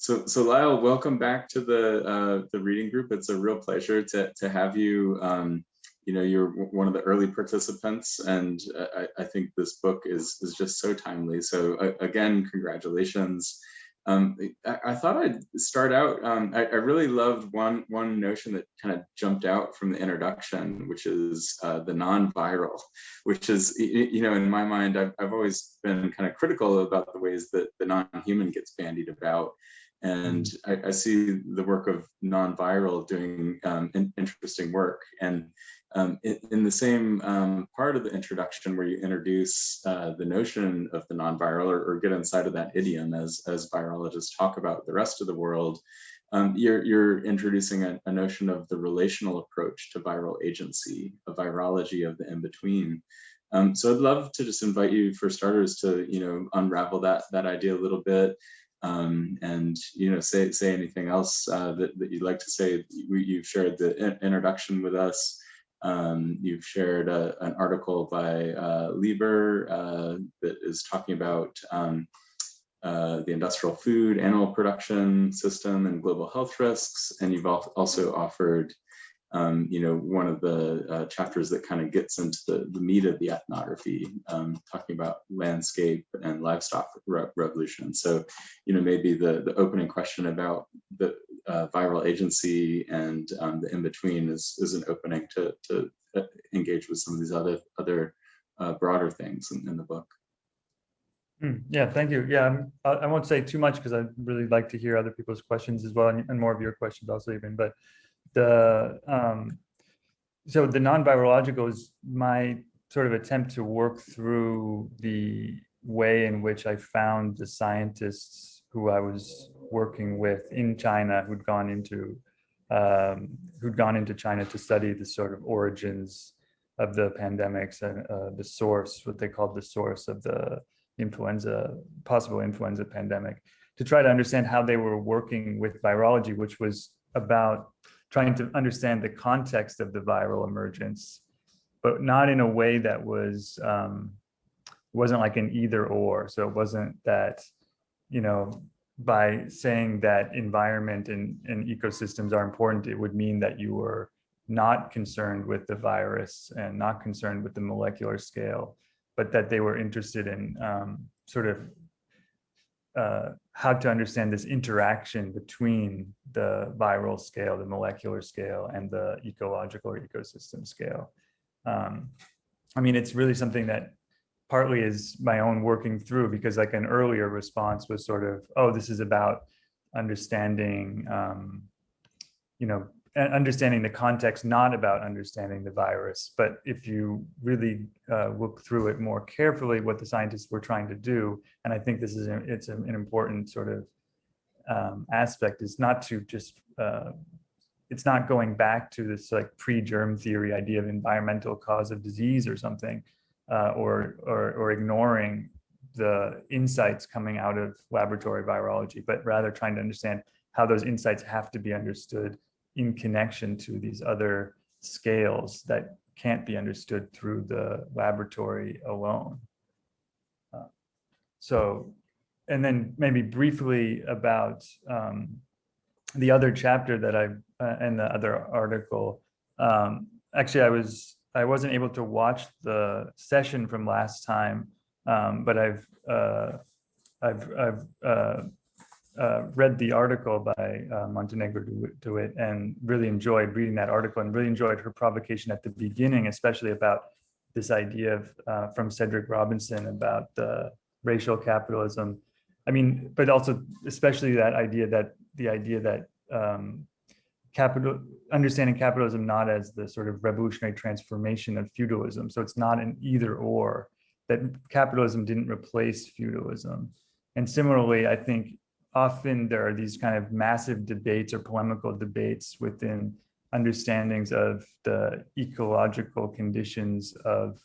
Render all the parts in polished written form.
So Lyle, welcome back to the reading group. It's a real pleasure to have you. You're one of the early participants, and I think this book is just so timely. So again, congratulations. I thought I'd start out. I really loved one notion that kind of jumped out from the introduction, which is the non-viral, which is, in my mind, I've always been kind of critical about the ways that the non-human gets bandied about. And I see the work of non-viral doing interesting work. And in the same part of the introduction where you introduce the notion of the non-viral, or get inside of that idiom as virologists talk about the rest of the world, you're introducing a notion of the relational approach to viral agency, a virology of the in-between. So I'd love to just invite you, for starters, to unravel that idea a little bit. And say anything else that you'd like to say. You've shared the introduction with us. You've shared an article by Leibler that is talking about the industrial food, animal production system, and global health risks. And you've also offered one of the chapters that kind of gets into the meat of the ethnography, talking about landscape and livestock revolution. So, maybe the opening question about the viral agency and the in-between is an opening to engage with some of these other broader things in the book. Yeah, thank you. Yeah, I won't say too much because I'd really like to hear other people's questions as well, and more of your questions also even, but so the non-virological is my sort of attempt to work through the way in which I found the scientists who I was working with in China who'd gone into China to study the sort of origins of the pandemics and the source, what they called the source of the possible influenza pandemic, to try to understand how they were working with virology, which was about trying to understand the context of the viral emergence, but not in a way that wasn't like an either or. So it wasn't that, by saying that environment and ecosystems are important, it would mean that you were not concerned with the virus and not concerned with the molecular scale, but that they were interested in how to understand this interaction between the viral scale, the molecular scale, and the ecological or ecosystem scale. It's really something that partly is my own working through, because like an earlier response was sort of, oh, this is about understanding, understanding the context, not about understanding the virus. But if you really look through it more carefully, what the scientists were trying to do, and I think this is it's an important sort of aspect, is not to just it's not going back to this like pre-germ theory idea of environmental cause of disease or something, or ignoring the insights coming out of laboratory virology, but rather trying to understand how those insights have to be understood in connection to these other scales that can't be understood through the laboratory alone. And then maybe briefly about the other chapter that and the other article. Actually, I wasn't able to watch the session from last time, but I've read the article by Montenegro DeWitt and really enjoyed reading that article, and really enjoyed her provocation at the beginning, especially about this idea of from Cedric Robinson about the racial capitalism. But also especially the idea that understanding capitalism not as the sort of revolutionary transformation of feudalism. So it's not an either or, that capitalism didn't replace feudalism. And similarly, I think often there are these kind of massive debates or polemical debates within understandings of the ecological conditions of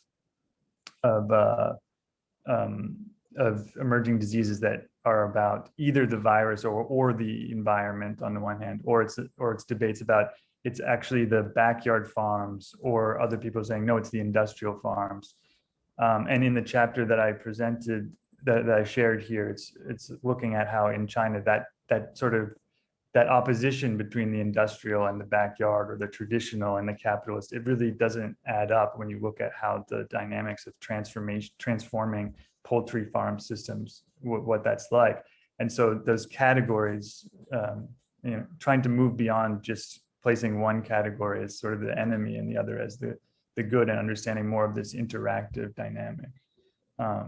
emerging diseases that are about either the virus or the environment on the one hand, or it's debates about it's actually the backyard farms, or other people saying no, it's the industrial farms. And in the chapter that I presented, that I shared here, it's looking at how in China that that opposition between the industrial and the backyard, or the traditional and the capitalist, it really doesn't add up when you look at how the dynamics of transforming poultry farm systems, what that's like. And so those categories, trying to move beyond just placing one category as sort of the enemy and the other as the good, and understanding more of this interactive dynamic. Yeah.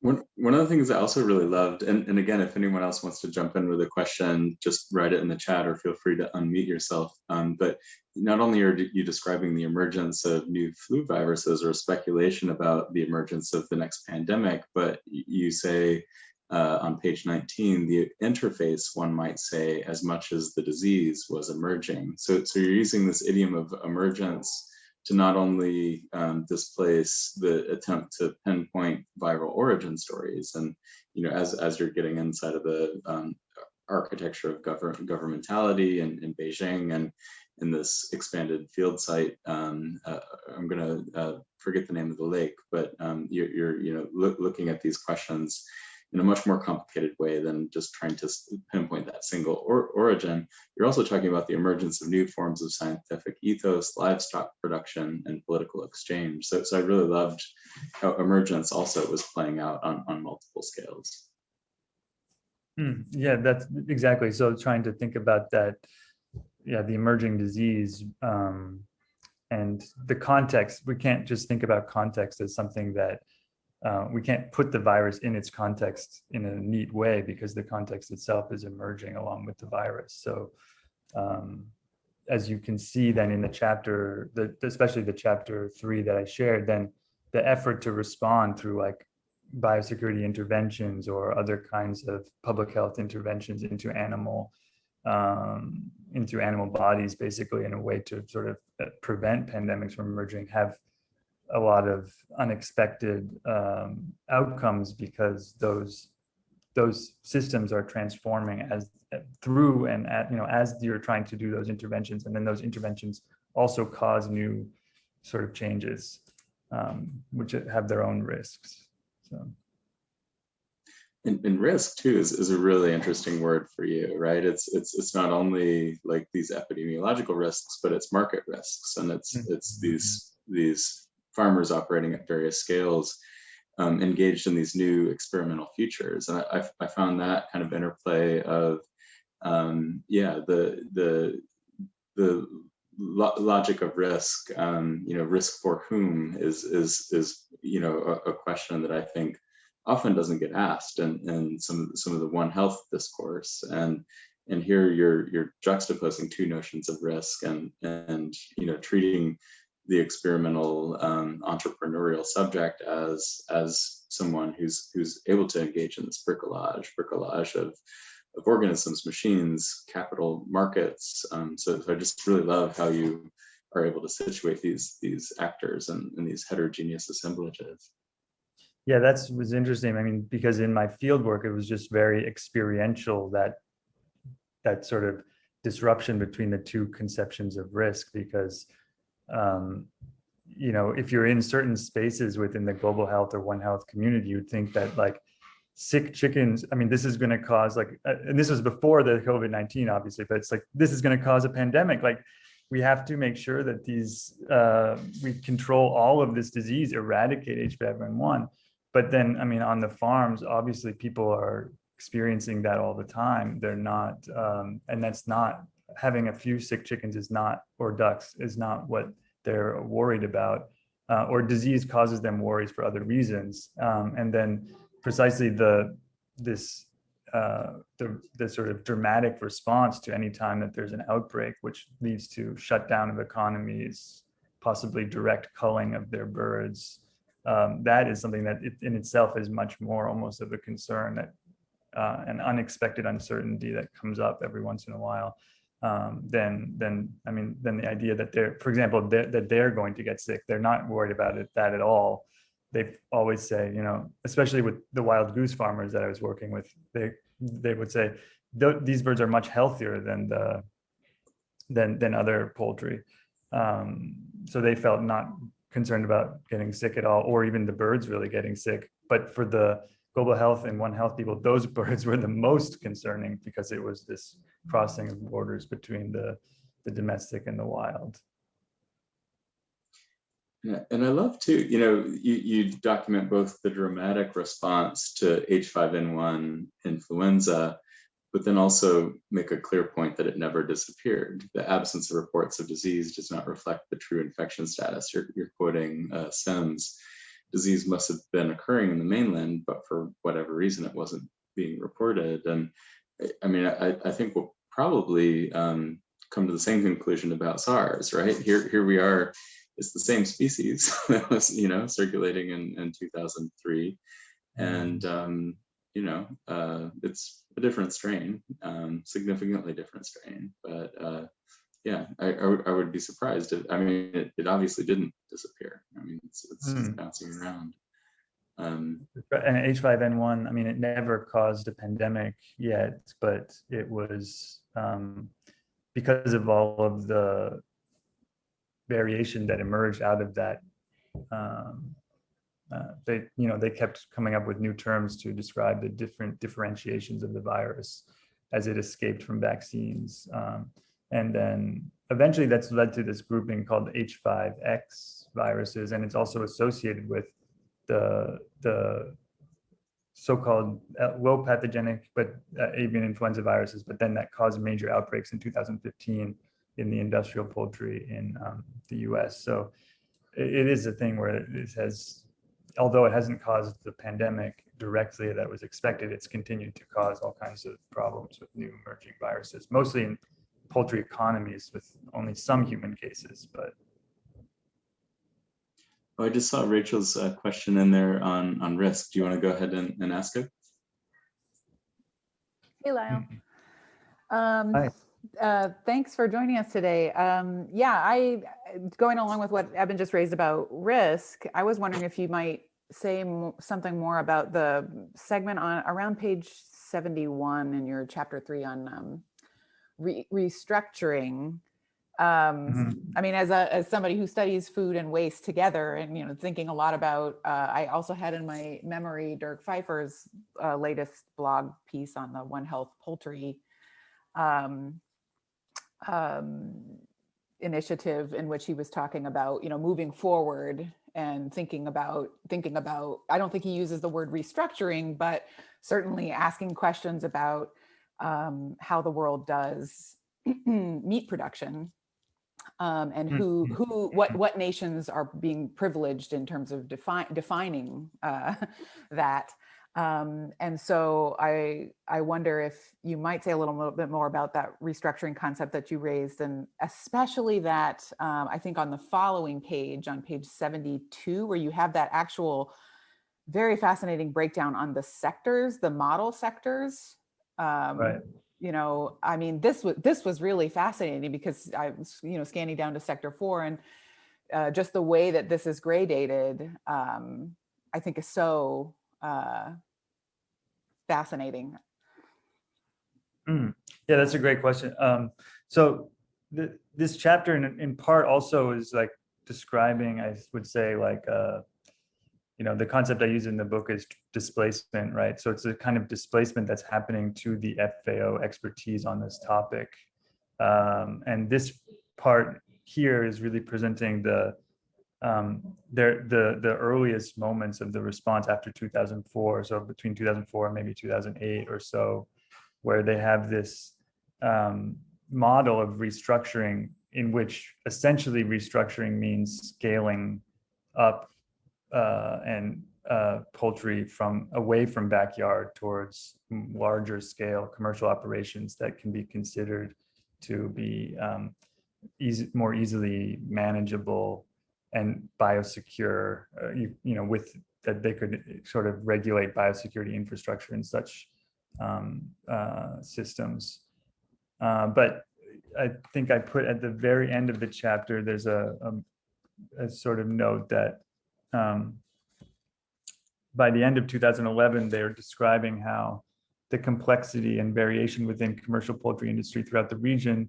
One of the things I also really loved, and again, if anyone else wants to jump in with a question, just write it in the chat or feel free to unmute yourself. But not only are you describing the emergence of new flu viruses or speculation about the emergence of the next pandemic, but you say on page 19, the interface, one might say, as much as the disease was emerging. So you're using this idiom of emergence to not only displace the attempt to pinpoint viral origin stories, and as you're getting inside of the architecture of governmentality in Beijing and in this expanded field site, I'm going to forget the name of the lake, but you're looking at these questions in a much more complicated way than just trying to pinpoint that single origin. You're also talking about the emergence of new forms of scientific ethos, livestock production, and political exchange. So I really loved how emergence also was playing out on multiple scales. Yeah, that's exactly. So trying to think about that, the emerging disease and the context. We can't just think about context as something that we can't put the virus in its context in a neat way, because the context itself is emerging along with the virus. So as you can see then in the chapter, especially the chapter 3 that I shared, then the effort to respond through like biosecurity interventions or other kinds of public health interventions into animal bodies, basically in a way to sort of prevent pandemics from emerging, have a lot of unexpected outcomes, because those systems are transforming as you're trying to do those interventions, and then those interventions also cause new sort of changes, which have their own risks. So. And risk too is a really interesting word for you, right? It's not only like these epidemiological risks, but it's market risks, and it's these farmers operating at various scales, engaged in these new experimental futures. And I found that kind of interplay of the logic of risk, risk for whom is a question that I think often doesn't get asked in some of the One Health discourse. And here you're juxtaposing two notions of risk and treating the experimental entrepreneurial subject as someone who's able to engage in this bricolage of organisms, machines, capital, markets. So I just really love how you are able to situate these actors and these heterogeneous assemblages. Yeah, was interesting. I mean, because in my field work, it was just very experiential, that sort of disruption between the two conceptions of risk, because if you're in certain spaces within the global health or One Health community, you'd think that like sick chickens, I mean, this is going to cause and this was before the COVID-19, obviously, but it's like, this is going to cause a pandemic. Like, we have to make sure that we control all of this disease, eradicate H5N1. But then, I mean, on the farms, obviously people are experiencing that all the time. They're not, and that's not, having a few sick chickens or ducks is not what they're worried about, or disease causes them worries for other reasons. And then precisely the sort of dramatic response to any time that there's an outbreak, which leads to shutdown of economies, possibly direct culling of their birds. That is something that in itself is much more almost of a concern, that an unexpected uncertainty that comes up every once in a while. Then the idea that they're going to get sick, they're not worried about that at all. They always say, especially with the wild goose farmers that I was working with, they would say these birds are much healthier than other poultry. So they felt not concerned about getting sick at all, or even the birds really getting sick. But for the global health and One Health people, those birds were the most concerning because it was this crossing of borders between the domestic and the wild. Yeah, and I love too, you document both the dramatic response to H5N1 influenza, but then also make a clear point that it never disappeared. The absence of reports of disease does not reflect the true infection status. You're quoting Sims. Disease must have been occurring in the mainland, but for whatever reason, it wasn't being reported. And I mean, I think we'll probably come to the same conclusion about SARS, right? Here we are. It's the same species that was, circulating in 2003, and it's a different strain, significantly different strain. But yeah, I would be surprised if, it obviously didn't disappear. It's bouncing around. And H5N1, it never caused a pandemic yet, but it was because of all of the variation that emerged out of that. They kept coming up with new terms to describe the different differentiations of the virus as it escaped from vaccines. And then eventually that's led to this grouping called H5X viruses, and it's also associated with the so-called low pathogenic but avian influenza viruses, but then that caused major outbreaks in 2015 in the industrial poultry in the US. So it is a thing where it has, although it hasn't caused the pandemic directly that was expected, it's continued to cause all kinds of problems with new emerging viruses, mostly in poultry economies with only some human cases. But I just saw Rachel's question in there on risk. Do you want to go ahead and ask it? Hey, Lyle. Hi. Thanks for joining us today. Going along with what Eben just raised about risk, I was wondering if you might say something more about the segment around page 71 in your chapter 3 on restructuring. As somebody who studies food and waste together, and thinking a lot about, I also had in my memory Dirk Pfeiffer's latest blog piece on the One Health poultry initiative, in which he was talking about moving forward and thinking about. I don't think he uses the word restructuring, but certainly asking questions about how the world does meat production. And what nations are being privileged in terms of defining that. And so I wonder if you might say a little bit more about that restructuring concept that you raised, and especially that I think on the following page, on page 72, where you have that actual very fascinating breakdown on the sectors, the model sectors. Right. This was really fascinating because I was, scanning down to sector 4, and just the way that this is gradated, I think is so fascinating. Yeah, that's a great question. So this chapter in part also is like describing, I would say, like the concept I use in the book is displacement, right? So it's a kind of displacement that's happening to the FAO expertise on this topic. And this part here is really presenting the earliest moments of the response after 2004. So between 2004 and maybe 2008 or so, where they have this model of restructuring, in which essentially restructuring means scaling up and poultry away from backyard towards larger scale commercial operations that can be considered to be more easily manageable and biosecure, with that they could sort of regulate biosecurity infrastructure in such systems. But I think I put at the very end of the chapter, there's a sort of note that by the end of 2011, they're describing how the complexity and variation within commercial poultry industry throughout the region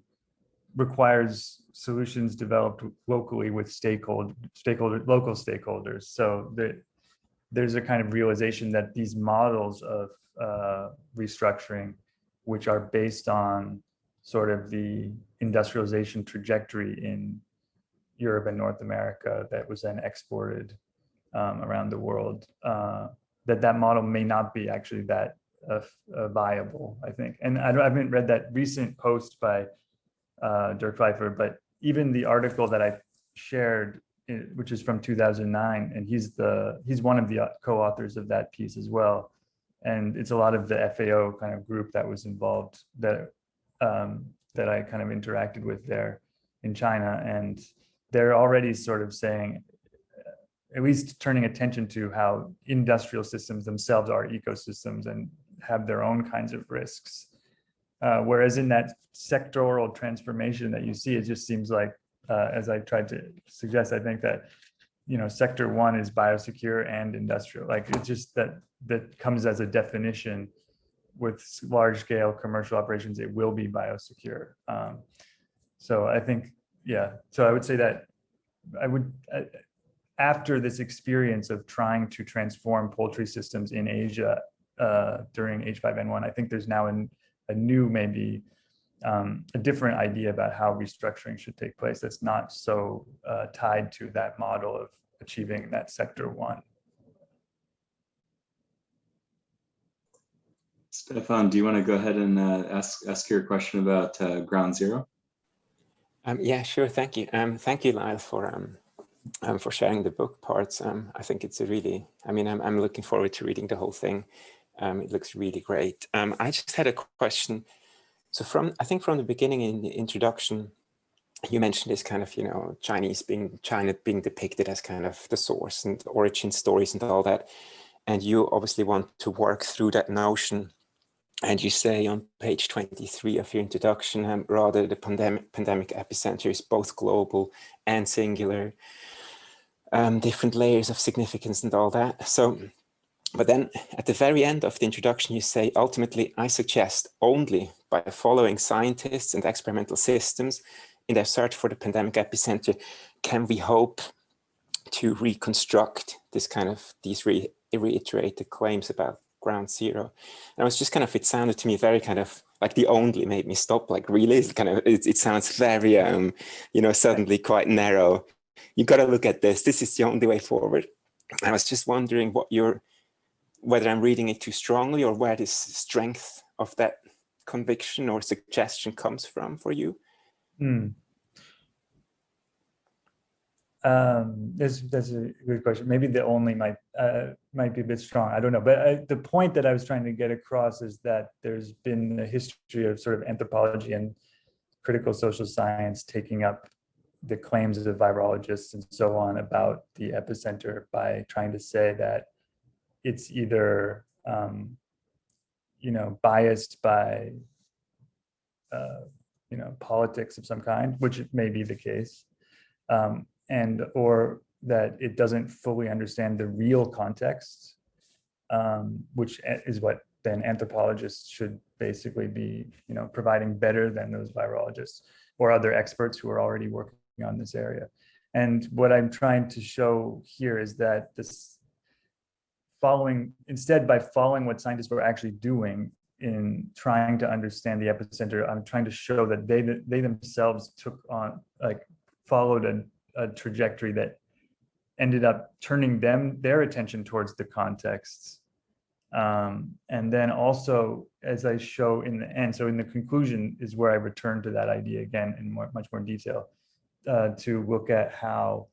requires solutions developed locally with local stakeholders. So there's a kind of realization that these models of restructuring, which are based on sort of the industrialization trajectory in Europe and North America that was then exported around the world, that model may not be actually that viable, I think. And I haven't read that recent post by Dirk Pfeiffer, but even the article that I shared, which is from 2009, and he's one of the co-authors of that piece as well. And it's a lot of the FAO kind of group that was involved that I kind of interacted with there in China. And they're already sort of saying, at least turning attention to how industrial systems themselves are ecosystems and have their own kinds of risks. Whereas in that sectoral transformation that you see, it just seems like, as I tried to suggest, I think that, sector one is biosecure and industrial. Like it's just that comes as a definition. With large scale commercial operations, it will be biosecure. So I think, yeah. So I would say that after this experience of trying to transform poultry systems in Asia during H5N1, I think there's now a new, maybe a different idea about how restructuring should take place that's not so tied to that model of achieving that sector one. Stefan, do you want to go ahead and ask your question about ground zero? Yeah, sure. Thank you. Thank you, Lyle, for sharing the book parts. I think it's a really, I'm looking forward to reading the whole thing. It looks really great. I just had a question. So I think from the beginning in the introduction, you mentioned this kind of, China being depicted as kind of the source and origin stories and all that. And you obviously want to work through that notion. And you say on page 23 of your introduction, rather the pandemic epicenter is both global and singular, different layers of significance and all that. So, but then at the very end of the introduction, you say, ultimately, I suggest only by following scientists and experimental systems in their search for the pandemic epicenter, can we hope to reconstruct this kind of, these reiterated claims about ground zero. And I was just kind of, it sounded to me very kind of like the only made me stop, like really, it sounds very, suddenly quite narrow. You got to look at this. This is the only way forward. I was just wondering whether I'm reading it too strongly or where this strength of that conviction or suggestion comes from for you. That's a good question. Maybe the only might be a bit strong. I don't know. But the point that I was trying to get across is that there's been a history of sort of anthropology and critical social science taking up the claims of the virologists and so on about the epicenter by trying to say that it's either, biased by, politics of some kind, which may be the case. Or that it doesn't fully understand the real context, which is what then anthropologists should basically be, providing better than those virologists or other experts who are already working on this area. And what I'm trying to show here is that instead by following what scientists were actually doing in trying to understand the epicenter, I'm trying to show that they themselves followed a trajectory that ended up turning their attention towards the contexts. And then also, as I show in the end, so in the conclusion is where I return to that idea again in much more detail, to look at how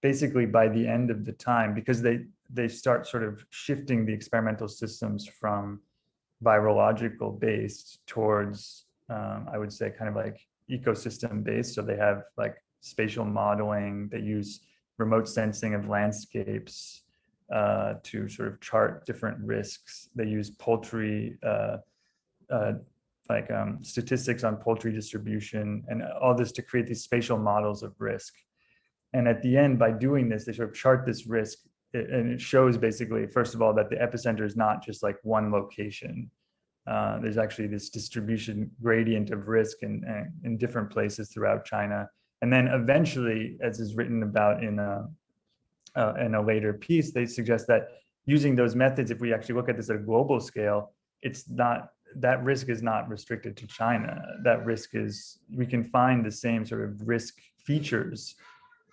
basically by the end of the time, because they start sort of shifting the experimental systems from virological based towards, I would say, kind of like ecosystem based. So they have like spatial modeling, they use remote sensing of landscapes to sort of chart different risks. They use poultry, statistics on poultry distribution and all this to create these spatial models of risk. And at the end, by doing this, they sort of chart this risk, and it shows basically, first of all, that the epicenter is not just like one location. There's actually this distribution gradient of risk in different places throughout China. And then eventually, as is written about in in a later piece, they suggest that using those methods, if we actually look at this at a global scale, it's not, that risk is not restricted to China. That risk is, we can find the same sort of risk features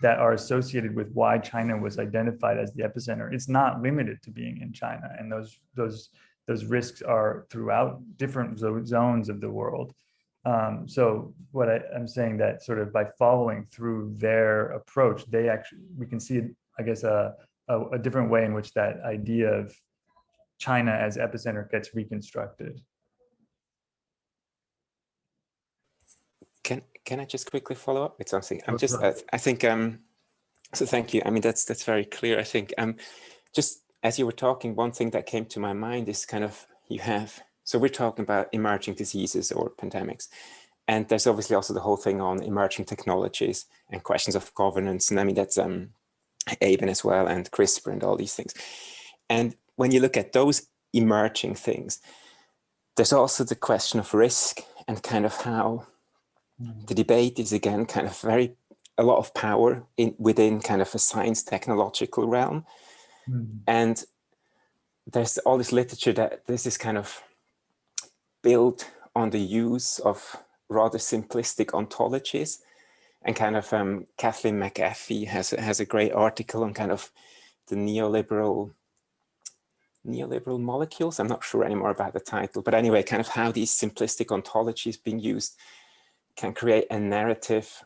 that are associated with why China was identified as the epicenter. It's not limited to being in China, and those risks are throughout different zones of the world. So what I'm saying, that sort of by following through their approach, they actually, we can see, I guess, a different way in which that idea of China as epicenter gets reconstructed. Can I just quickly follow up with something? I think so thank you. I mean, that's very clear. I think just as you were talking, one thing that came to my mind is kind of, so we're talking about emerging diseases or pandemics, and there's obviously also the whole thing on emerging technologies and questions of governance, and I mean that's ABN as well, and CRISPR and all these things. And when you look at those emerging things, there's also the question of risk and kind of how the debate is, again, kind of a lot of power within kind of a science technological realm. And there's all this literature that this is kind of built on the use of rather simplistic ontologies, and kind of Kathleen McAfee has a great article on kind of the neoliberal molecules. I'm not sure anymore about the title, but anyway, kind of how these simplistic ontologies being used can create a narrative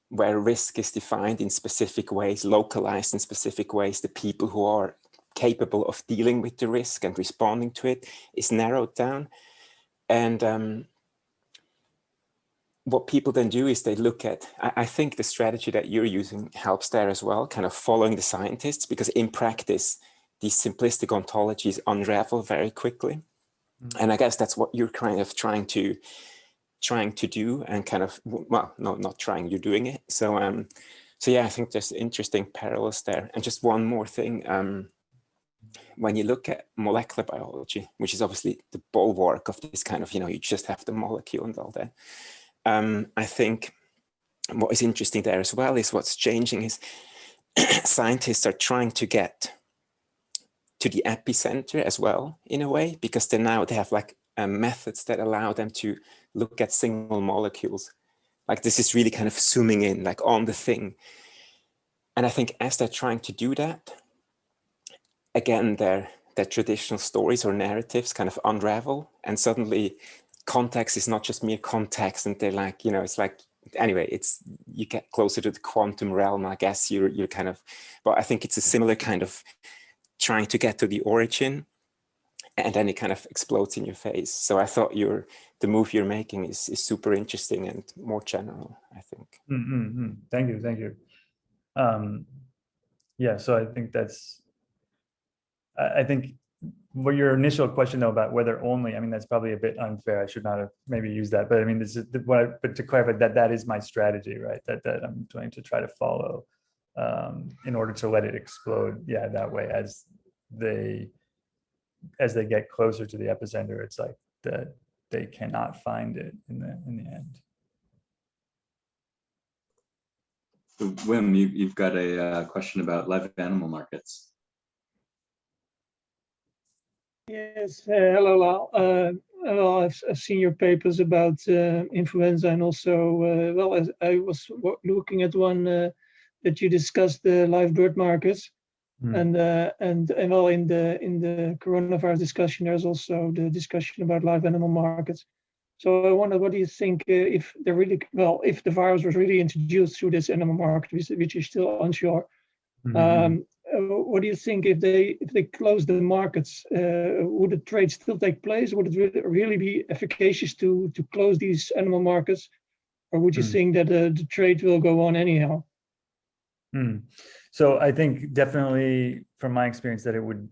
where risk is defined in specific ways, localized in specific ways. The people who are capable of dealing with the risk and responding to it is narrowed down. And what people then do is they look at, I think the strategy that you're using helps there as well, kind of following the scientists, because in practice, these simplistic ontologies unravel very quickly. And I guess that's what you're kind of trying to do, and kind of, well, no, not trying, you're doing it. So so yeah, I think there's interesting parallels there. And just one more thing, when you look at molecular biology, which is obviously the bulwark of this kind of, you just have the molecule and all that. I think what is interesting there as well is what's changing is scientists are trying to get to the epicenter as well, in a way, because they have like methods that allow them to look at single molecules. Like this is really kind of zooming in, like on the thing. And I think as they're trying to do that, again, their traditional stories or narratives kind of unravel, and suddenly context is not just mere context, and they're like, it's like, anyway, you get closer to the quantum realm, I guess. You're kind of, but I think it's a similar kind of trying to get to the origin, and then it kind of explodes in your face. So I thought the move you're making is super interesting and more general, I think. Thank you. Yeah, so I think I think what your initial question though about whether only, I mean, that's probably a bit unfair. I should not have maybe used that, but I mean, this is but to clarify that is my strategy, right? That I'm trying to try to follow in order to let it explode. Yeah, that way, as they get closer to the epicenter, it's like that they cannot find it in the end. So Wim, you've got a question about live animal markets. Yes, hello, Lyle. Well, I've seen your papers about influenza, and also, well, as I was looking at one that you discussed the live bird markets, and well, in the coronavirus discussion, there's also the discussion about live animal markets. So I wonder, what do you think if the virus was really introduced through this animal market, which is still unsure? What do you think if they close the markets? Would the trade still take place? Would it really be efficacious to close these animal markets, or would you think that the trade will go on anyhow? So I think definitely, from my experience, that it would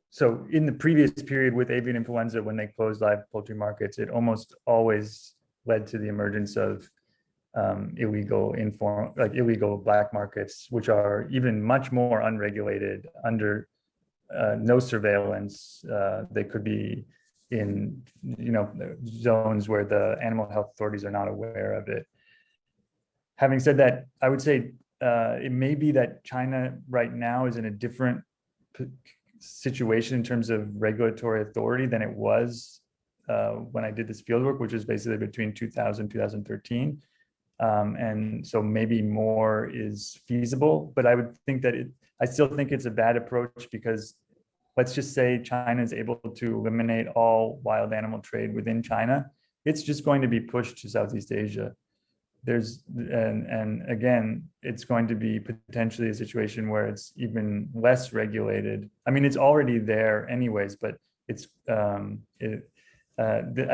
So in the previous period with avian influenza, when they closed live poultry markets, it almost always led to the emergence of illegal black markets, which are even much more unregulated, under no surveillance. They could be in zones where the animal health authorities are not aware of it. having said that, I would say it may be that China right now is in a different situation in terms of regulatory authority than it was when I did this fieldwork, which is basically between 2000 2013. And so maybe more is feasible, but I would think that I still think it's a bad approach, because let's just say China is able to eliminate all wild animal trade within China. It's just going to be pushed to Southeast Asia. And again, it's going to be potentially a situation where it's even less regulated. I mean, it's already there anyways, but it's I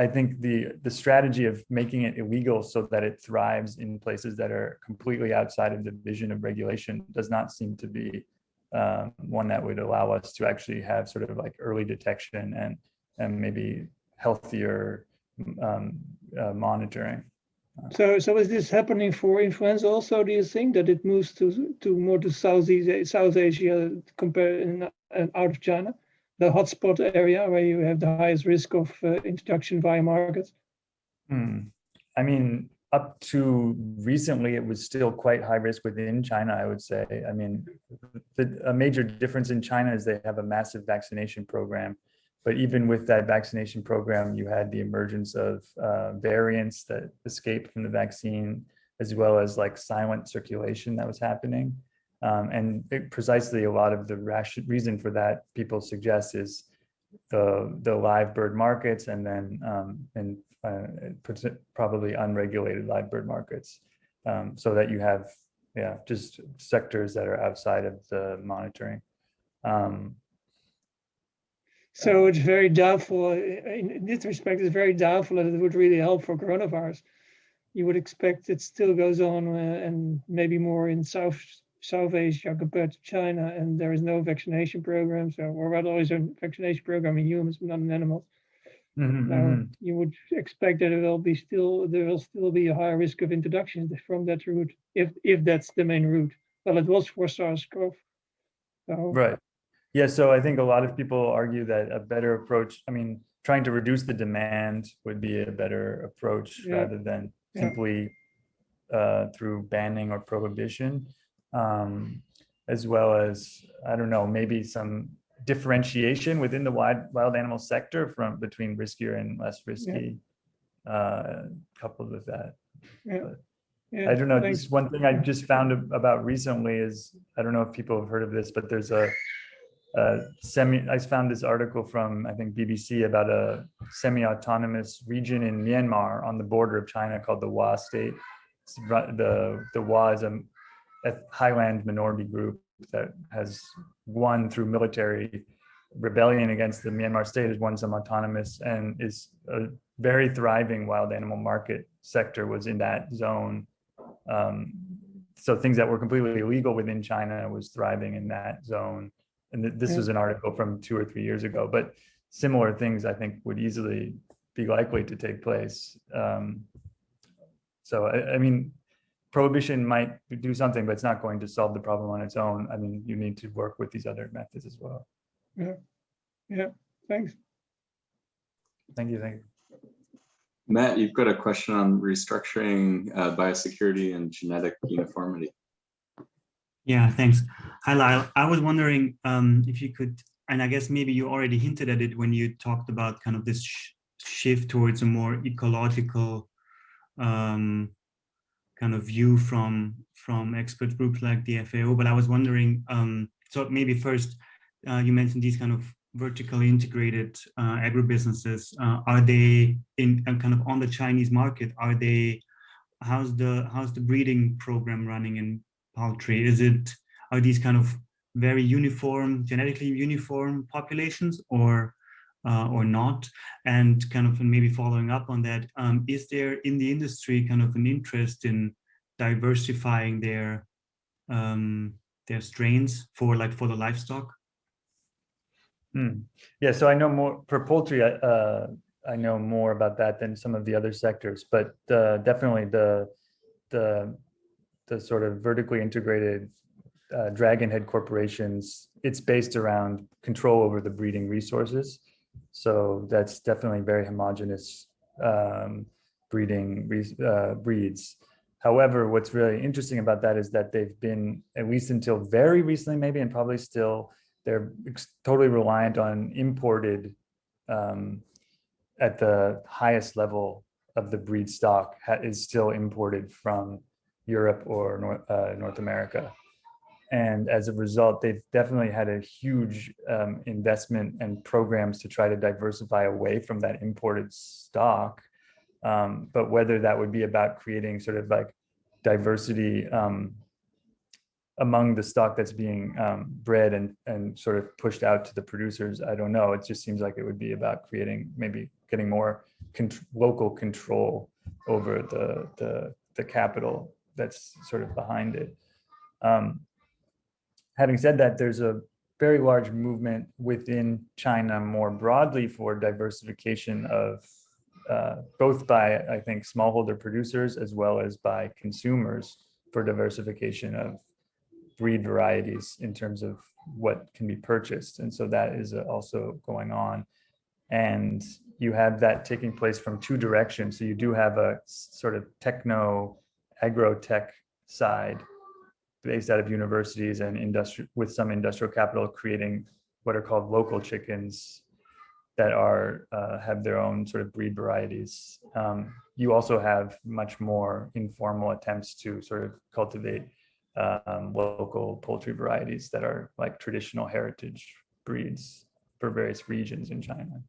think the strategy of making it illegal so that it thrives in places that are completely outside of the vision of regulation does not seem to be one that would allow us to actually have sort of like early detection and maybe healthier monitoring. So is this happening for influenza also? Do you think that it moves to more to South Asia compared out of China, the hotspot area where you have the highest risk of introduction via markets? I mean, up to recently, it was still quite high risk within China, I would say. I mean, a major difference in China is they have a massive vaccination program. But even with that vaccination program, you had the emergence of variants that escaped from the vaccine, as well as like silent circulation that was happening. And precisely a lot of the reason for that, people suggest, is the live bird markets, and then probably unregulated live bird markets, so that you have just sectors that are outside of the monitoring. So it's very doubtful, in this respect, it's very doubtful that it would really help for coronavirus. You would expect it still goes on and maybe more in South Asia compared to China, and there is no vaccination program. So, or rather, there is a vaccination program in humans, but not in animals. You would expect that there will still be a higher risk of introduction from that route, if that's the main route. Well, it was for SARS-CoV. So. Right. Yeah, so I think a lot of people argue that a better approach, I mean, trying to reduce the demand would be a better approach rather than simply through banning or prohibition, as well as, I don't know, maybe some differentiation within the wild animal sector between riskier and less risky, coupled with that. I don't know, just one thing I just found about recently is, I don't know if people have heard of this, but there's I found this article from, I think, BBC about a semi-autonomous region in Myanmar on the border of China called the Wa State. The Wa is a highland minority group that has won through military rebellion against the Myanmar state, has won some autonomous, and is a very thriving wild animal market sector was in that zone. So things that were completely illegal within China was thriving in that zone. And this was an article from 2 or 3 years ago, but similar things I think would easily be likely to take place. So I mean, prohibition might do something, but it's not going to solve the problem on its own. I mean, you need to work with these other methods as well. Yeah. Thanks. Thank you. Matt, you've got a question on restructuring, biosecurity, and genetic uniformity. Yeah, thanks. Hi, Lyle. I was wondering if you could, and I guess maybe you already hinted at it when you talked about kind of this shift towards a more ecological kind of view from expert groups like the FAO. But I was wondering, so maybe first, you mentioned these kind of vertically integrated agribusinesses. Are they in kind of on the Chinese market? How's the breeding program running in poultry? Are these kind of very uniform, genetically uniform populations, or not? And kind of maybe following up on that, is there in the industry kind of an interest in diversifying their strains for the livestock? Yeah, so I know more for poultry. I know more about that than some of the other sectors, but definitely the sort of vertically integrated dragonhead corporations, it's based around control over the breeding resources. So that's definitely very homogeneous breeds. However, what's really interesting about that is that they've been, at least until very recently maybe, and probably still, they're totally reliant on imported, at the highest level of the breed stock is still imported from Europe or North America. And as a result, they've definitely had a huge investment and programs to try to diversify away from that imported stock. But whether that would be about creating sort of like diversity among the stock that's being bred and sort of pushed out to the producers, I don't know. It just seems like it would be about creating, maybe getting more local control over the capital that's sort of behind it. Having said that, there's a very large movement within China more broadly for diversification of both by, I think, smallholder producers as well as by consumers for diversification of breed varieties in terms of what can be purchased. And so that is also going on. And you have that taking place from two directions. So you do have a sort of techno agro-tech side based out of universities and industry with some industrial capital creating what are called local chickens that are have their own sort of breed varieties. You also have much more informal attempts to sort of cultivate local poultry varieties that are like traditional heritage breeds for various regions in China.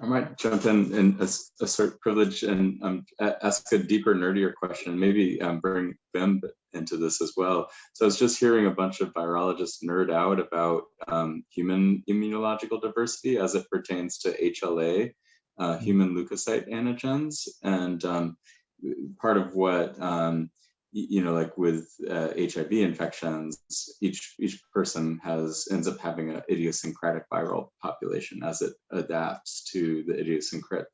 I might jump in assert privilege and ask a deeper, nerdier question, maybe bring them into this as well. So I was just hearing a bunch of virologists nerd out about human immunological diversity as it pertains to HLA, human leukocyte antigens. And part of what, like with HIV infections, each person ends up having an idiosyncratic viral population as it adapts to the idiosyncratic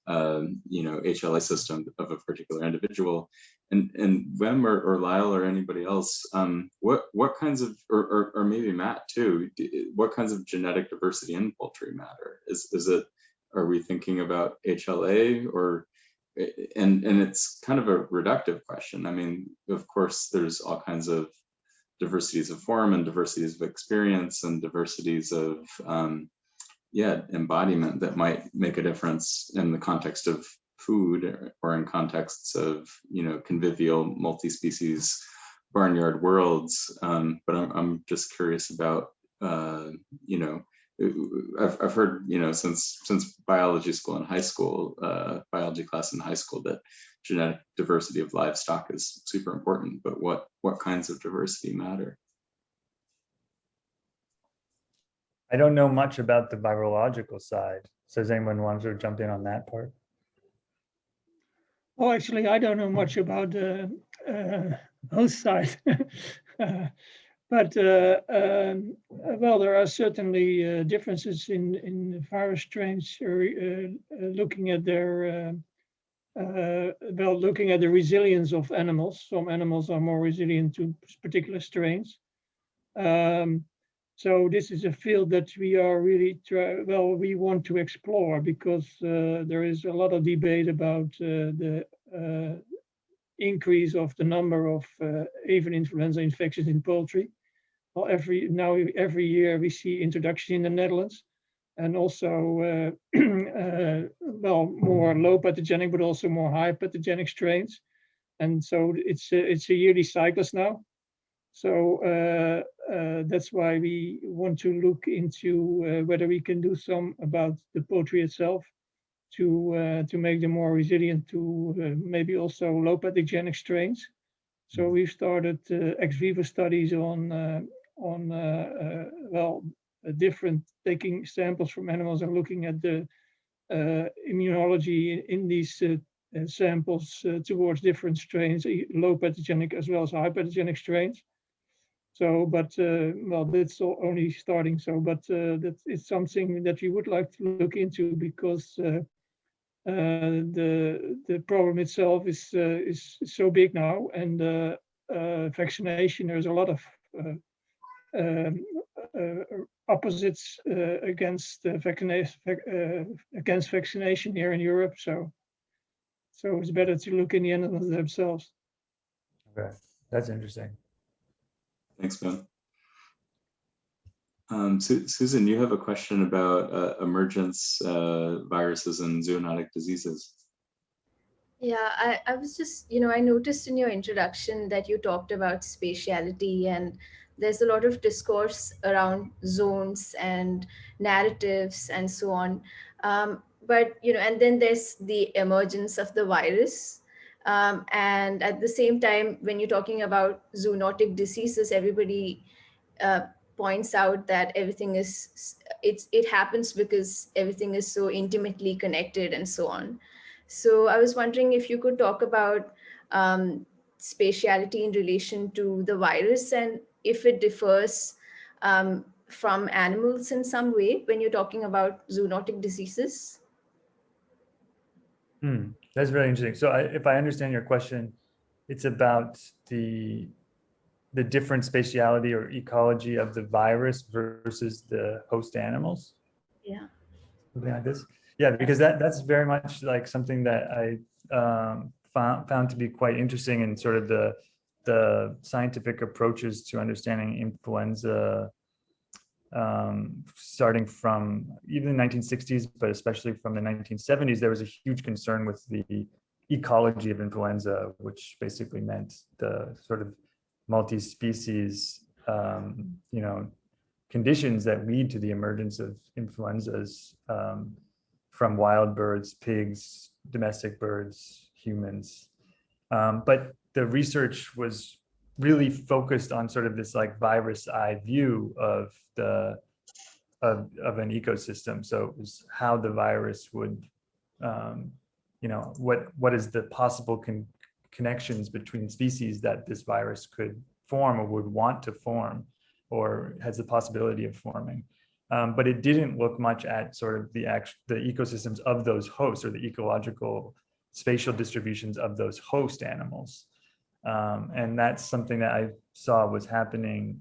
HLA system of a particular individual. And Wim or Lyle or anybody else, what kinds of, or maybe Matt too, what kinds of genetic diversity in poultry matter? Is it, are we thinking about HLA or? And it's kind of a reductive question. I mean, of course, there's all kinds of diversities of form and diversities of experience and diversities of, embodiment that might make a difference in the context of food or in contexts of, convivial multi-species barnyard worlds. But I'm just curious about, I've heard, since biology school in high school, biology class in high school, that genetic diversity of livestock is super important, but what kinds of diversity matter? I don't know much about the virological side. So does anyone want to jump in on that part? Oh, actually, I don't know much about the host side. But well, there are certainly differences in virus strains. Looking at their looking at the resilience of animals. Some animals are more resilient to particular strains. So this is a field that we are really we want to explore, because there is a lot of debate about the increase of the number of avian influenza infections in poultry. Well, every year we see introduction in the Netherlands, and also more low pathogenic, but also more high pathogenic strains. And so it's a yearly cycles now. So that's why we want to look into whether we can do some about the poultry itself to make them more resilient to maybe also low pathogenic strains. So we've started ex vivo studies on different, taking samples from animals and looking at the immunology in these samples towards different strains, low pathogenic as well as high pathogenic strains. So, but that's only starting. So, but that is something that we would like to look into, because the problem itself is so big now, and vaccination. There's a lot of opposites against vaccination here in Europe. So it's better to look in the animals themselves. Okay, that's interesting. Thanks, Ben. Susan, you have a question about emergence viruses and zoonotic diseases. Yeah, I was just, I noticed in your introduction that you talked about spatiality, and there's a lot of discourse around zones and narratives and so on. But, and then there's the emergence of the virus. And at the same time, when you're talking about zoonotic diseases, everybody points out that everything it happens because everything is so intimately connected and so on. So I was wondering if you could talk about spatiality in relation to the virus and if it differs from animals in some way when you're talking about zoonotic diseases. That's very interesting. So if I understand your question, it's about the different spatiality or ecology of the virus versus the host animals. Yeah. Something like this. Yeah, because that's very much like something that I found to be quite interesting in sort of the scientific approaches to understanding influenza, starting from even the 1960s, but especially from the 1970s. There was a huge concern with the ecology of influenza, which basically meant the sort of multi-species, conditions that lead to the emergence of influenzas from wild birds, pigs, domestic birds, humans. But the research was really focused on sort of this like virus eye view of an ecosystem. So it was how the virus would, what is the possible connections between species that this virus could form or would want to form or has the possibility of forming. But it didn't look much at sort of the ecosystems of those hosts or the ecological spatial distributions of those host animals. And that's something that I saw was happening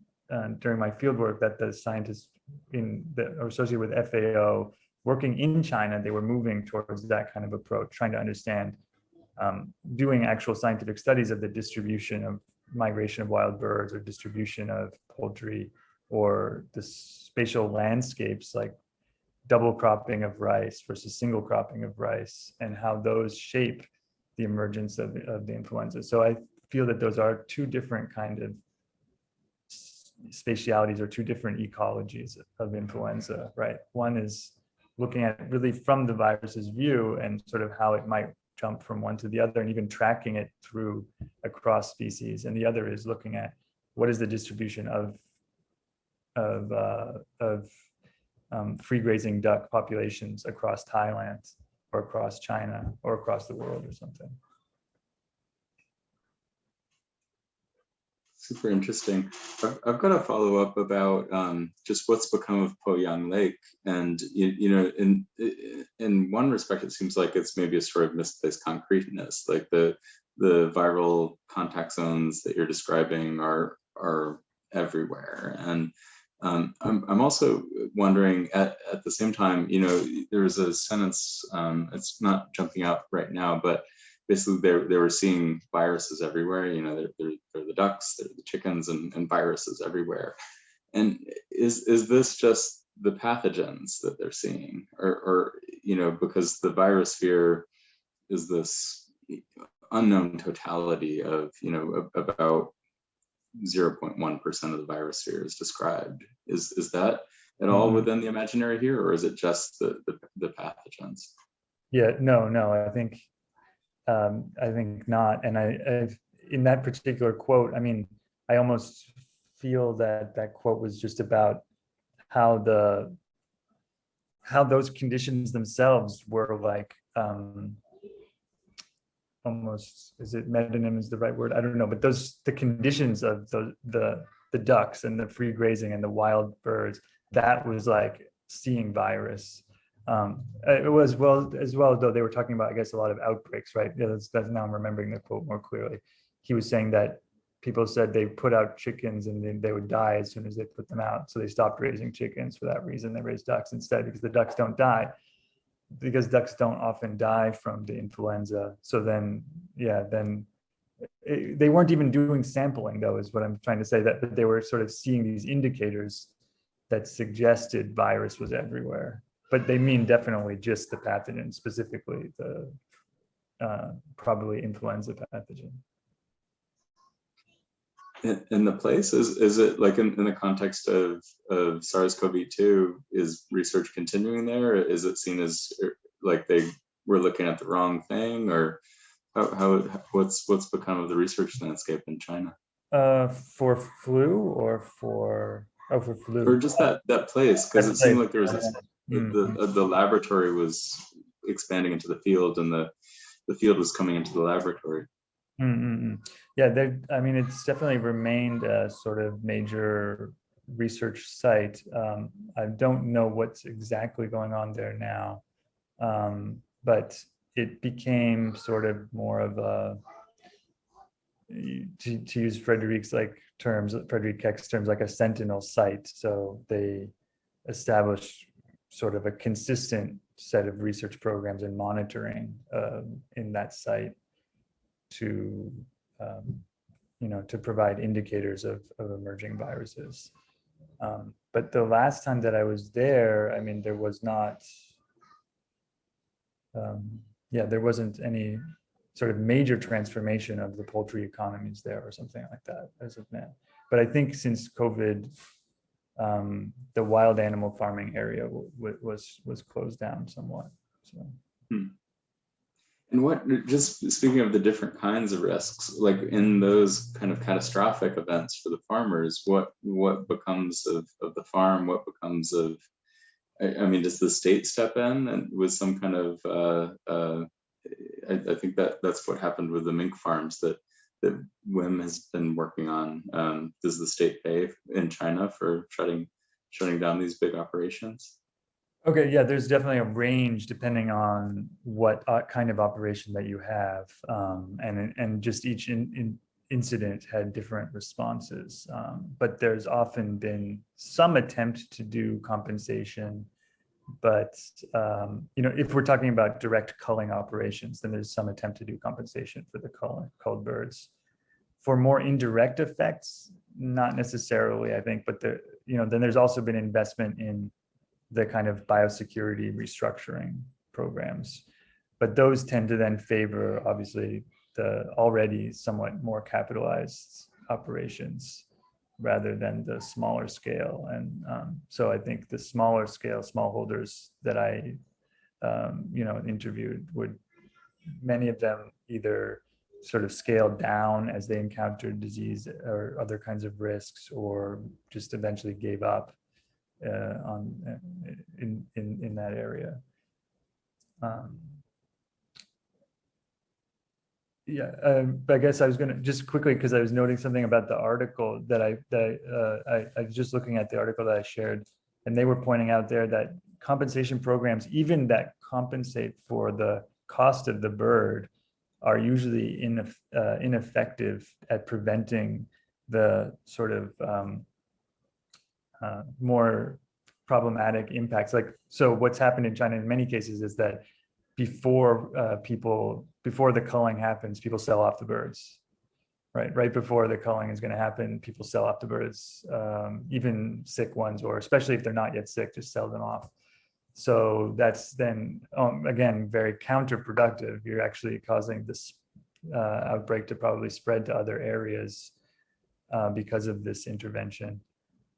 during my fieldwork, that the scientists are associated with FAO working in China, they were moving towards that kind of approach, trying to understand, doing actual scientific studies of the distribution of migration of wild birds or distribution of poultry, or the spatial landscapes like double cropping of rice versus single cropping of rice, and how those shape the emergence of the influenza. So I feel that those are two different kind of spatialities or two different ecologies of influenza, right? One is looking at really from the virus's view and sort of how it might jump from one to the other and even tracking it through across species. And the other is looking at what is the distribution of free grazing duck populations across Thailand or across China or across the world or something. Super interesting. I've got a follow up about just what's become of Poyang Lake, and in one respect, it seems like it's maybe a sort of misplaced concreteness. Like the viral contact zones that you're describing are everywhere, and I'm also wondering at the same time, there's a sentence. It's not jumping out right now, but basically they were seeing viruses everywhere. They're the ducks, they're the chickens, and viruses everywhere. And is this just the pathogens that they're seeing, or because the virosphere is this unknown totality of about 0.1% of the virosphere is described. Is that at all within the imaginary here, or is it just the pathogens? Yeah, no, I think not. And I in that particular quote, I mean, I almost feel that quote was just about how those conditions themselves were like, almost, is it metonym is the right word? I don't know, but the conditions of the ducks and the free grazing and the wild birds, that was like seeing virus. It was as well, though they were talking about, I guess, a lot of outbreaks, right? Yeah, that's now I'm remembering the quote more clearly. He was saying that people said they put out chickens and then they would die as soon as they put them out. So they stopped raising chickens for that reason. They raised ducks instead because the ducks don't die, because ducks don't often die from the influenza. So then, yeah, then they weren't even doing sampling though, is what I'm trying to say, that they were sort of seeing these indicators that suggested virus was everywhere. But they mean definitely just the pathogen, specifically the probably influenza pathogen. In the place, is it like in the context of SARS-CoV-2, is research continuing there? Or is it seen as like they were looking at the wrong thing, or what's become of the research landscape in China? For flu or for flu? Or just that place, because it seemed like there was this, the laboratory was expanding into the field, and the field was coming into the laboratory. Yeah, I mean, it's definitely remained a sort of major research site. I don't know what's exactly going on there now, but it became sort of more of a, to use Frederick Keck's terms, like a sentinel site. So they established sort of a consistent set of research programs and monitoring in that site to to provide indicators of emerging viruses. But the last time that I was there, I mean, there was not, there wasn't any sort of major transformation of the poultry economies there or something like that as of now. But I think since COVID, the wild animal farming area was closed down somewhat. So. And what, just speaking of the different kinds of risks, like in those kind of catastrophic events for the farmers, what becomes of the farm? What becomes of, I mean, does the state step in and with some kind of, I think that's what happened with the mink farms that WIM has been working on. Does the state pay in China for shutting down these big operations? Okay, yeah, there's definitely a range depending on what kind of operation that you have, and just each incident had different responses. But there's often been some attempt to do compensation, but if we're talking about direct culling operations, then there's some attempt to do compensation for the culled birds. For more indirect effects, not necessarily, I think, but then there's also been investment in the kind of biosecurity restructuring programs, but those tend to then favor obviously the already somewhat more capitalized operations rather than the smaller scale. And so I think the smaller scale smallholders that I interviewed many of them either sort of scaled down as they encountered disease or other kinds of risks, or just eventually gave up in that area. I guess I was going to just quickly, because I was noting something about the article that I was just looking at the article that I shared, and they were pointing out there that compensation programs, even that compensate for the cost of the bird, are usually ineffective at preventing the sort of more problematic impacts. So what's happened in China in many cases is that before the culling happens, people sell off the birds, right before the culling is going to happen, people sell off the birds, even sick ones, or especially if they're not yet sick, just sell them off. So that's then again very counterproductive. You're actually causing this outbreak to probably spread to other areas because of this intervention.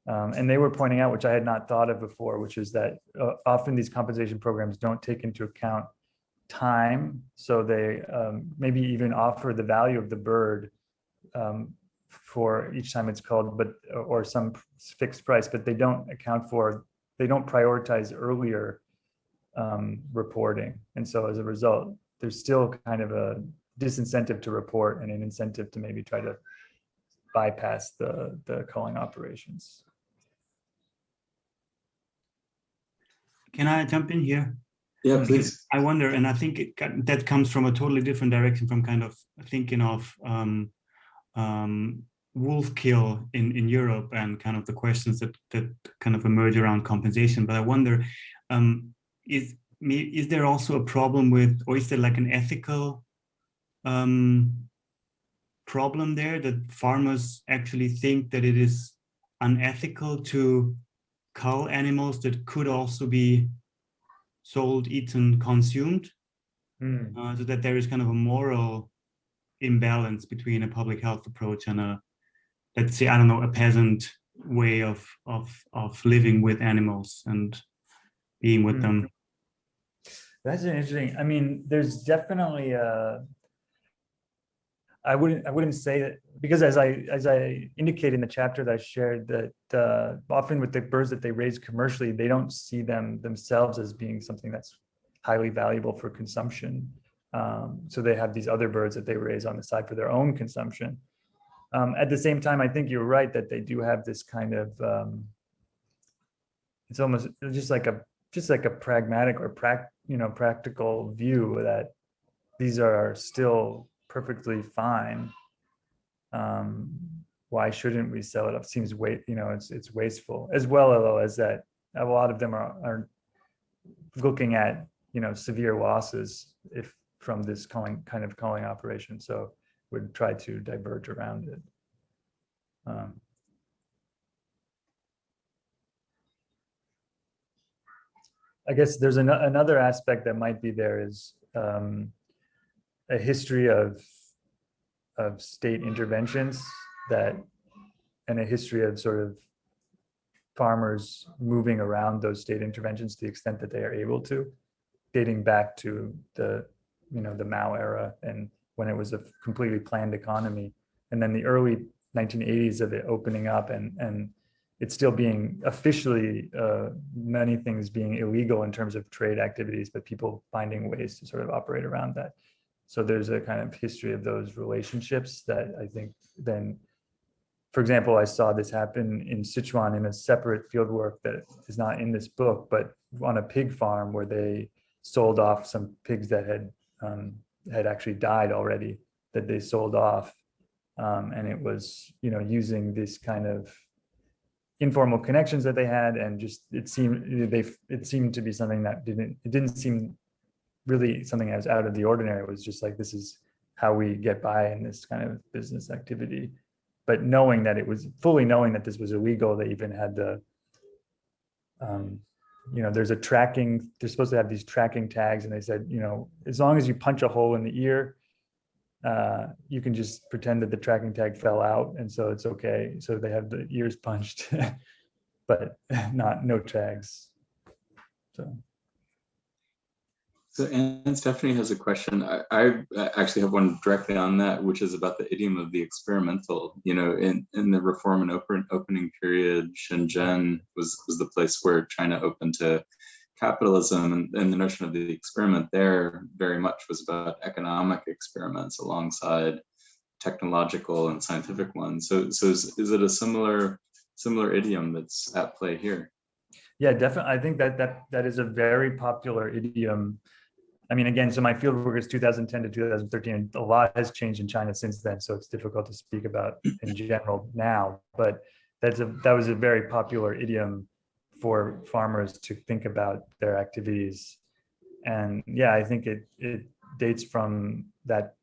And they were pointing out, which I had not thought of before, which is that often these compensation programs don't take into account time. So they maybe even offer the value of the bird for each time it's culled, or some fixed price, but they don't prioritize earlier reporting. And so as a result, there's still kind of a disincentive to report and an incentive to maybe try to bypass the culling operations. Can I jump in here? Yeah, please. I wonder, and I think that comes from a totally different direction from kind of thinking of wolf kill in Europe and kind of the questions that kind of emerge around compensation. But I wonder, is there also a problem with, or is there like an ethical problem there, that farmers actually think that it is unethical to cull animals that could also be sold, eaten, consumed? So that there is kind of a moral imbalance between a public health approach and a, let's say, I don't know, a peasant way of living with animals and being with them. That's interesting. I mean, there's definitely I wouldn't say that, because as I indicate in the chapter that I shared, that often with the birds that they raise commercially, they don't see them themselves as being something that's highly valuable for consumption. So they have these other birds that they raise on the side for their own consumption. At the same time, I think you're right that they do have this kind of it's almost just like a pragmatic or practical view that these are still perfectly fine. Why shouldn't we sell it up? Seems it's wasteful, as well as that a lot of them are looking at severe losses if from this culling operation, so would try to diverge around it. I guess there's another aspect that might be there is a history of state interventions and a history of sort of farmers moving around those state interventions to the extent that they are able to, dating back to the Mao era and when it was a completely planned economy, and then the early 1980s of it opening up and it's still being officially many things being illegal in terms of trade activities, but people finding ways to sort of operate around that. So there's a kind of history of those relationships that I think then, for example, I saw this happen in Sichuan in a separate fieldwork that is not in this book, but on a pig farm where they sold off some pigs that had actually died already, that they sold off. And it was, using this kind of informal connections that they had, and just it seemed to be something that didn't seem really something that was out of the ordinary. It was just like, this is how we get by in this kind of business activity. But knowing that this was illegal, they even had the, there's a tracking, they're supposed to have these tracking tags, and they said, as long as you punch a hole in the ear, you can just pretend that the tracking tag fell out, and so it's okay. So they have the ears punched, but no tags. So Anne Stephanie has a question. I actually have one directly on that, which is about the idiom of the experimental. In the reform and opening period, Shenzhen was the place where China opened to capitalism, and the notion of the experiment there very much was about economic experiments alongside technological and scientific ones. So is it a similar idiom that's at play here? Yeah, definitely. I think that is a very popular idiom. I mean, again, so my fieldwork is 2010 to 2013, and a lot has changed in China since then, so it's difficult to speak about in general now. But that was a very popular idiom for farmers to think about their activities. And yeah, I think it dates from that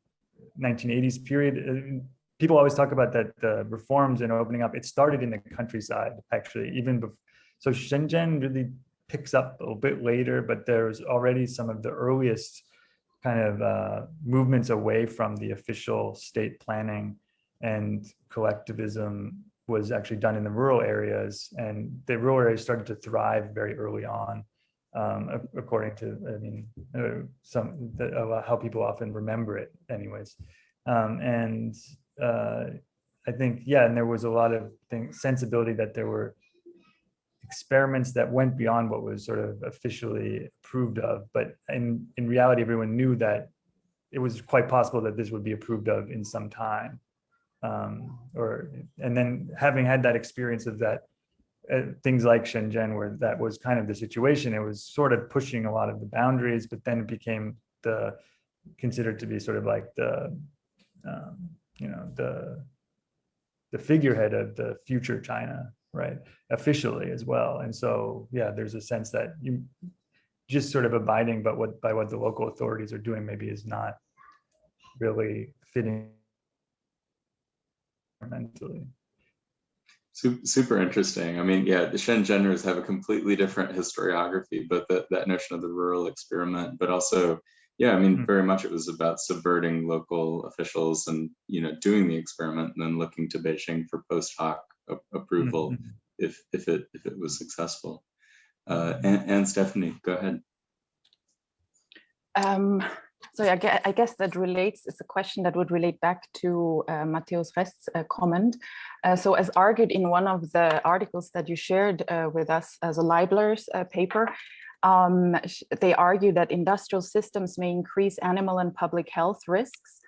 1980s period. People always talk about that the reforms and opening up, it started in the countryside, actually, even before. So Shenzhen really picks up a bit later, but there's already some of the earliest kind of movements away from the official state planning, and collectivism was actually done in the rural areas, and the rural areas started to thrive very early on, according to, how people often remember it anyways. I think, yeah, and there was a lot of sensibility that there were experiments that went beyond what was sort of officially approved of, but in reality, everyone knew that it was quite possible that this would be approved of in some time. And then having had that experience of that, things like Shenzhen, where that was kind of the situation, it was sort of pushing a lot of the boundaries, but then it became considered to be sort of like the the figurehead of the future China, right? Officially as well. And so, yeah, there's a sense that you just sort of abiding by what the local authorities are doing maybe is not really fitting mentally. Super interesting. I mean, yeah, the Shenzheners have a completely different historiography, but that notion of the rural experiment, but also, yeah, I mean, very much it was about subverting local officials and, you know, doing the experiment and then looking to Beijing for post hoc approval if it was successful. And Stephanie, go ahead. So I guess that relates, it's a question that would relate back to Matthäus Rest's comment. So as argued in one of the articles that you shared with us as a Leibler's paper, they argue that industrial systems may increase animal and public health risks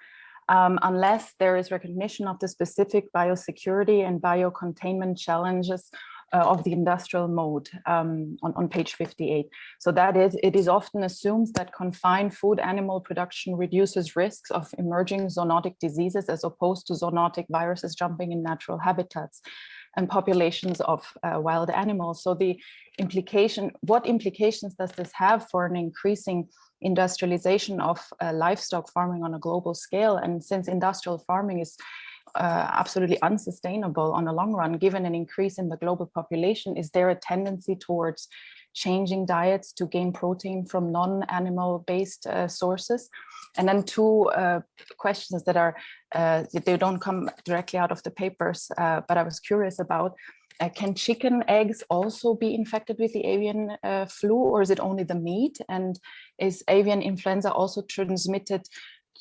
unless there is recognition of the specific biosecurity and biocontainment challenges of the industrial mode on page 58. So that is, it is often assumed that confined food animal production reduces risks of emerging zoonotic diseases as opposed to zoonotic viruses jumping in natural habitats and populations of wild animals. So the implication, what implications does this have for an increasing industrialization of livestock farming on a global scale? And since industrial farming is absolutely unsustainable on the long run, given an increase in the global population, is there a tendency towards changing diets to gain protein from non-animal based sources? And then two questions that are, they don't come directly out of the papers, but I was curious about, can chicken eggs also be infected with the avian flu, or is it only the meat? And is avian influenza also transmitted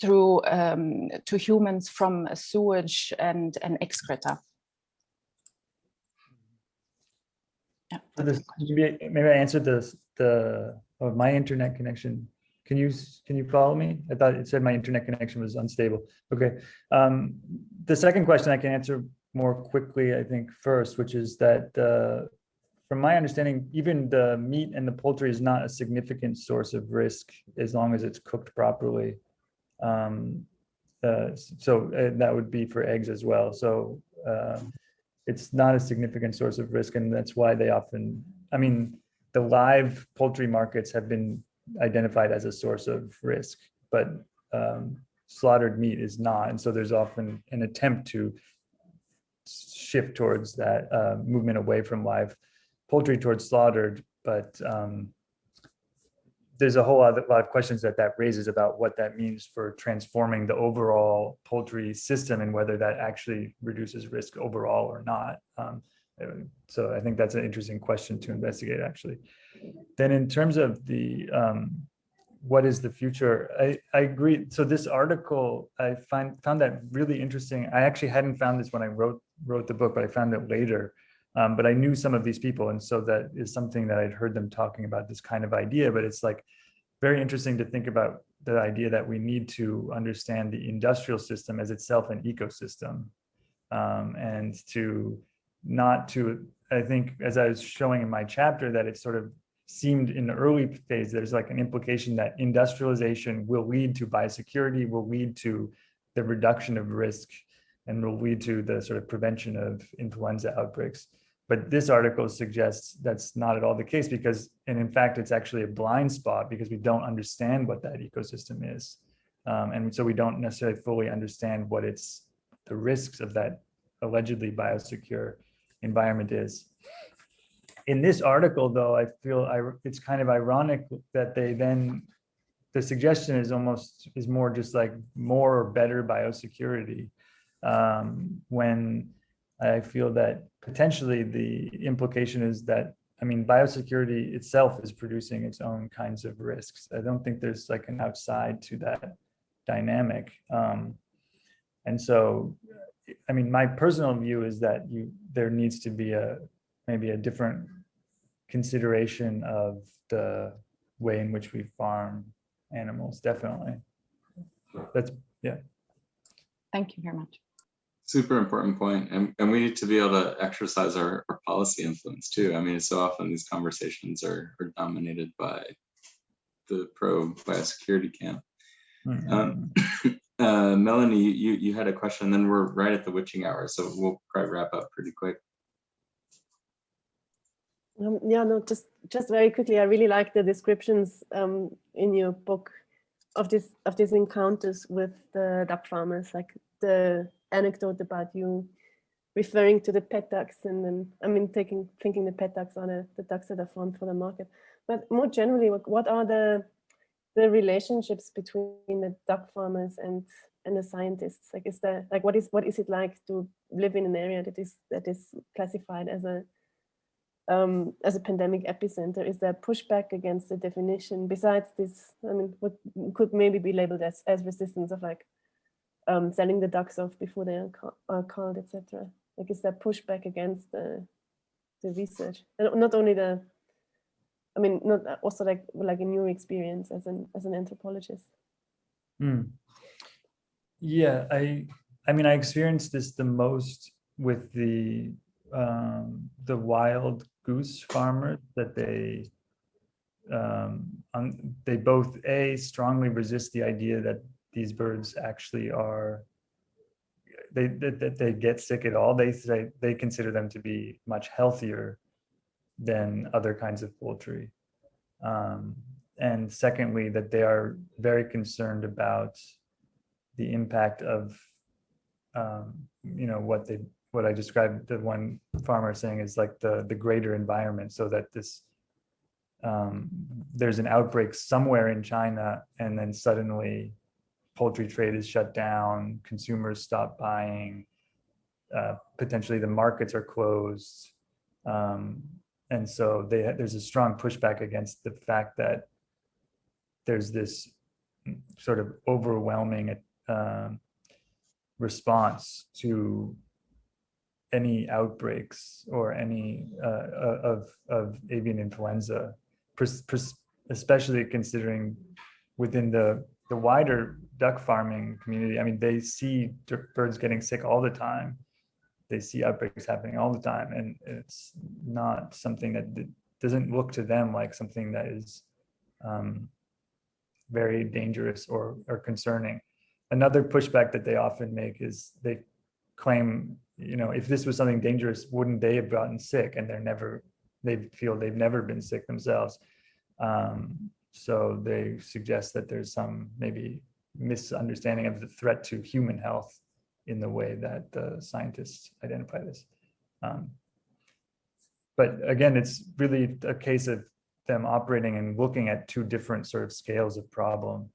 through to humans from sewage and excreta? Yeah. Maybe I answered my internet connection. Can you follow me? I thought it said my internet connection was unstable. Okay. The second question I can answer more quickly, I think, first, which is that from my understanding, even the meat and the poultry is not a significant source of risk as long as it's cooked properly. So that would be for eggs as well. So it's not a significant source of risk, and that's why they often, I mean, the live poultry markets have been identified as a source of risk, but slaughtered meat is not. And so there's often an attempt to shift towards that movement away from live poultry towards slaughtered, but there's a whole lot of questions that raises about what that means for transforming the overall poultry system and whether that actually reduces risk overall or not. So I think that's an interesting question to investigate, actually. Then in terms of the what is the future, I agree. So this article, I found that really interesting. I actually hadn't found this when I wrote the book, but I found it later. But I knew some of these people, and so that is something that I'd heard them talking about, this kind of idea. But it's like very interesting to think about the idea that we need to understand the industrial system as itself an ecosystem, and I think, as I was showing in my chapter, that it sort of seemed in the early phase, there's like an implication that industrialization will lead to biosecurity, will lead to the reduction of risk, and will lead to the sort of prevention of influenza outbreaks. But this article suggests that's not at all the case, because, and in fact, it's actually a blind spot because we don't understand what that ecosystem is. And so we don't necessarily fully understand what the risks of that allegedly biosecure environment is. In this article, though, I feel it's kind of ironic that the suggestion is more just like more or better biosecurity, when I feel that potentially the implication is that, I mean, biosecurity itself is producing its own kinds of risks. I don't think there's like an outside to that dynamic. And so, I mean, my personal view is that there needs to be maybe a different consideration of the way in which we farm animals, definitely. Yeah. Thank you very much. Super important point. And we need to be able to exercise our policy influence too. I mean, so often these conversations are dominated by the pro biosecurity camp. Melanie, you had a question, then we're right at the witching hour, so we'll probably wrap up pretty quick. Yeah, no, just very quickly, I really like the descriptions in your book of these encounters with the duck farmers, like the anecdote about you referring to the pet ducks, and then I mean thinking the pet ducks are the ducks that are farmed for the market. But more generally, what are the relationships between the duck farmers and the scientists? Like, is there, like, what is it like to live in an area that is classified as a pandemic epicenter? Is there pushback against the definition besides this? I mean, what could maybe be labeled as resistance of like selling the ducks off before they are culled, etc. Like, is there pushback against the research, and not only the, I mean, not also like in your experience as an anthropologist? Yeah, I mean, I experienced this the most with the wild goose farmers, that they both strongly resist the idea that these birds actually are, that they get sick at all. They say they consider them to be much healthier than other kinds of poultry. And secondly, that they are very concerned about the impact of, you know, what I described, the one farmer saying is like the greater environment, so that this, there's an outbreak somewhere in China, and then suddenly poultry trade is shut down, consumers stop buying, potentially the markets are closed. And so there's a strong pushback against the fact that there's this sort of overwhelming response to any outbreaks or any of avian influenza, especially considering within the wider duck farming community. I mean, they see birds getting sick all the time. They see outbreaks happening all the time, and it's not something that doesn't look to them like something that is very dangerous or concerning. Another pushback that they often make is they claim, you know, if this was something dangerous, wouldn't they have gotten sick? And they feel they've never been sick themselves. So they suggest that there's some maybe misunderstanding of the threat to human health in the way that the scientists identify this. But again, it's really a case of them operating and looking at two different sort of scales of problem.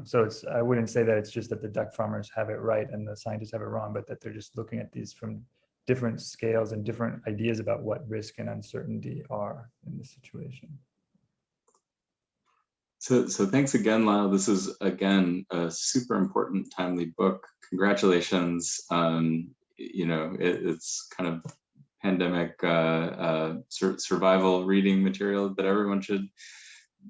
So I wouldn't say that it's just that the duck farmers have it right and the scientists have it wrong, but that they're just looking at these from different scales and different ideas about what risk and uncertainty are in this situation. So thanks again, Lyle. This is, again, a super important, timely book. Congratulations. You know, it's kind of pandemic survival reading material that everyone should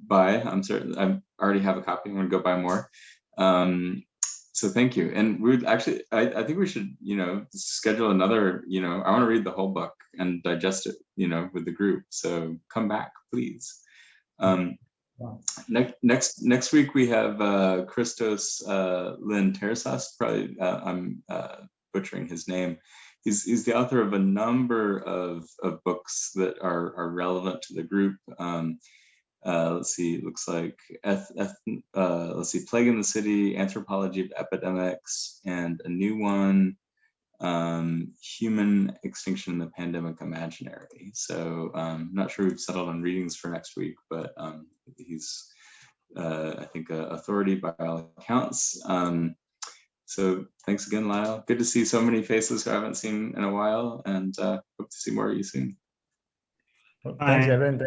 buy. I'm certain I already have a copy. I'm gonna go buy more. So thank you. And we would actually, I think we should, you know, schedule another, you know, I want to read the whole book and digest it, you know, with the group. So come back, please. Wow. Next week we have Christos Lintersas. Probably I'm butchering his name. He's the author of a number of books that are relevant to the group. Let's see, it looks like let's see, Plague in the City, Anthropology of Epidemics, and a new one, Human Extinction in the Pandemic Imaginary. So I'm not sure we've settled on readings for next week, but he's, I think, an authority by all accounts. So thanks again, Lyle. Good to see so many faces who I haven't seen in a while, and hope to see more of you soon. Well, thanks, Evan.